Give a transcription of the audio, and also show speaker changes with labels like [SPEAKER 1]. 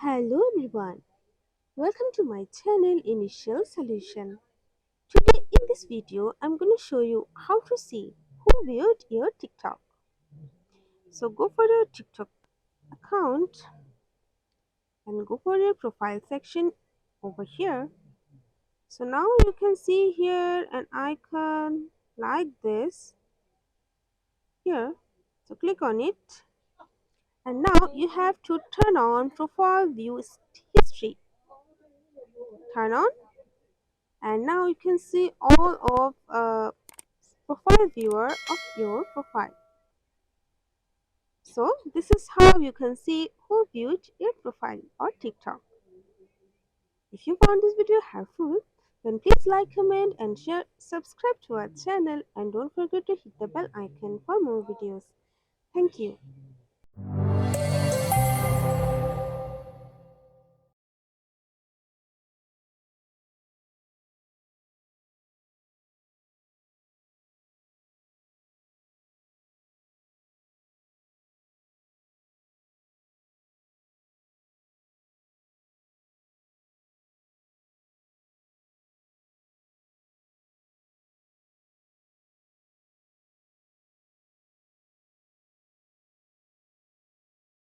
[SPEAKER 1] Hello everyone, welcome to my channel Initial Solution. Today in this video I'm going to show you how to see who viewed your TikTok. So go for your TikTok account and go for your profile section over here. So now you can see here an icon like this here. So click on it and now you have to turn on profile view history. Turn on and now you can see all of profile viewer of your profile. So this is how you can see who viewed your profile or TikTok. If you found this video helpful, then please like, comment and share, subscribe to our channel and don't forget to hit the bell icon for more videos. Thank you.